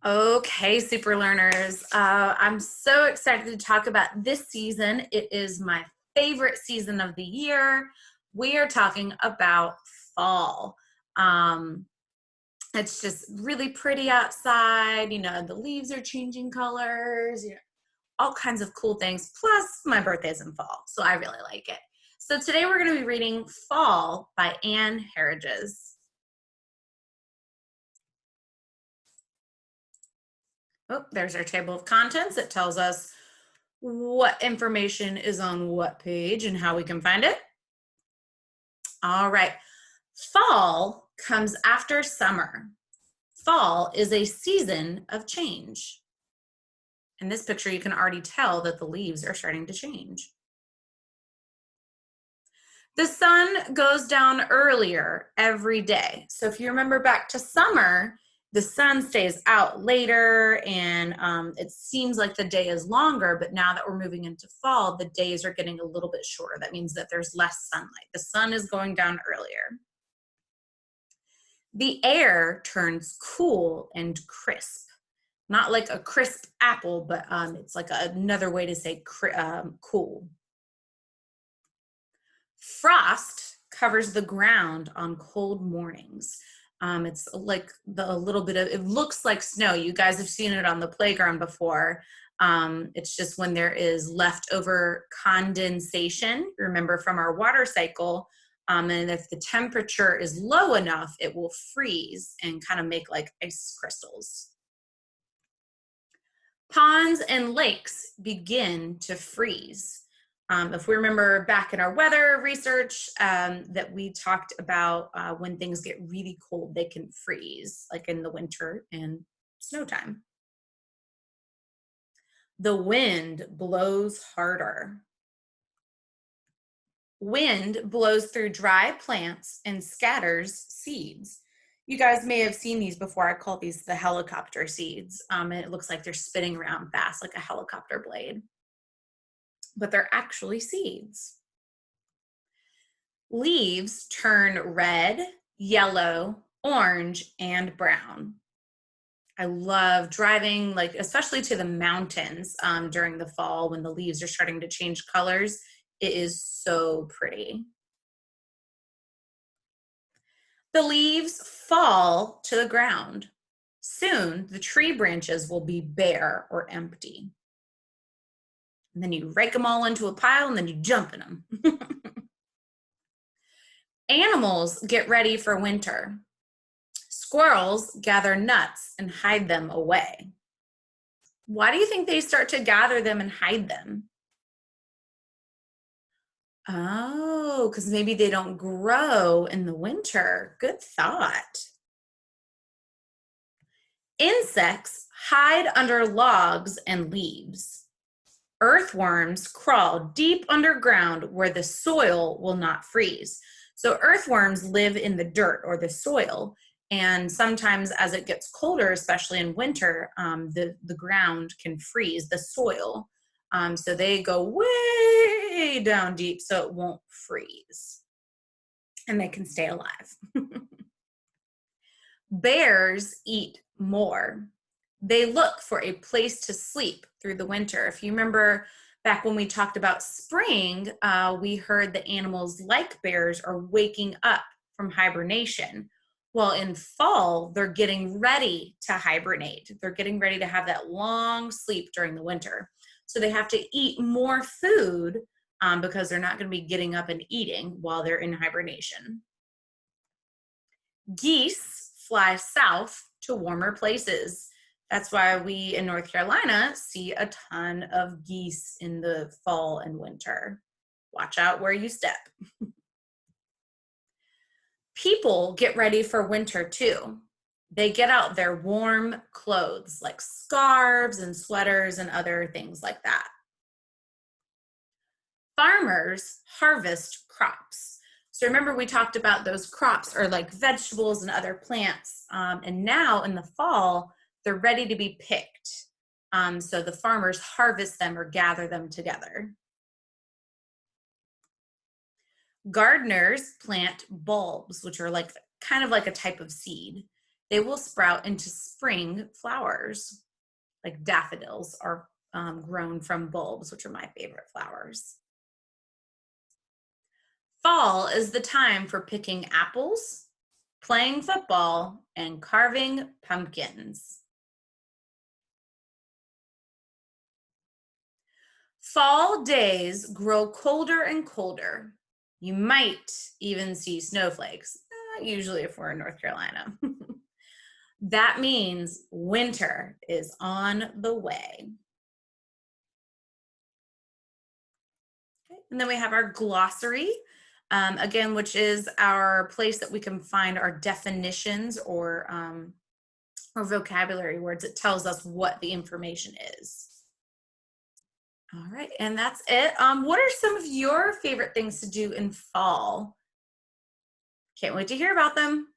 Okay, super learners. I'm so excited to talk about this season. It is my favorite season of the year. We are talking about fall. Um, it's just really pretty outside. The leaves are changing colors, all kinds of cool things. Plus, my birthday's in fall, so I really like it. So today we're going to be reading Fall by Ann Herriges. Oh, there's our table of contents. It tells us what information is on what page and how we can find it. All right. Fall comes after summer. Fall is a season of change. In this picture, you can already tell that the leaves are starting to change. The sun goes down earlier every day. So if you remember back to summer, the sun stays out later and it seems like the day is longer, but now that we're moving into fall, the days are getting a little bit shorter. That means that there's less sunlight. The sun is going down earlier. The air turns cool and crisp. Not like a crisp apple, but it's like another way to say cool. Frost covers the ground on cold mornings. It's like it looks like snow. You guys have seen it on the playground before. It's just when there is leftover condensation, remember from our water cycle, and if the temperature is low enough, it will freeze and kind of make like ice crystals. Ponds and lakes begin to freeze. If we remember back in our weather research that we talked about when things get really cold, they can freeze, like in the winter and snow time. The wind blows harder. Wind blows through dry plants and scatters seeds. You guys may have seen these before. I call these the helicopter seeds. And it looks like they're spinning around fast like a helicopter blade. But they're actually seeds. Leaves turn red, yellow, orange, and brown. I love driving, like especially to the mountains during the fall when the leaves are starting to change colors. It is so pretty. The leaves fall to the ground. Soon, the tree branches will be bare or empty. And then you rake them all into a pile and then you jump in them. Animals get ready for winter. Squirrels gather nuts and hide them away. Why do you think they start to gather them and hide them? Oh, because maybe they don't grow in the winter. Good thought. Insects hide under logs and leaves. Earthworms crawl deep underground where the soil will not freeze. So earthworms live in the dirt or the soil, and sometimes as it gets colder, especially in winter, the ground can freeze the soil. So they go way down deep so it won't freeze, and they can stay alive. Bears eat more. They look for a place to sleep through the winter. If you remember back when we talked about spring, we heard that animals like bears are waking up from hibernation. Well, in fall, they're getting ready to hibernate. They're getting ready to have that long sleep during the winter. So they have to eat more food because they're not going to be getting up and eating while they're in hibernation. Geese fly south to warmer places. That's why we in North Carolina see a ton of geese in the fall and winter. Watch out where you step. People get ready for winter too. They get out their warm clothes like scarves and sweaters and other things like that. Farmers harvest crops. So remember we talked about those crops are like vegetables and other plants. And now in the fall, they're ready to be picked. So the farmers harvest them or gather them together. Gardeners plant bulbs, which are like kind of like a type of seed. they will sprout into spring flowers. Like daffodils are grown from bulbs, which are my favorite flowers. Fall is the time for picking apples, playing football, and carving pumpkins. Fall days grow colder and colder. You might even see snowflakes, usually if we're in North Carolina. That means winter is on the way. Okay. And then we have our glossary, again, which is our place that we can find our definitions or vocabulary words. It tells us what the information is. All right, and that's it. What are some of your favorite things to do in fall? Can't wait to hear about them.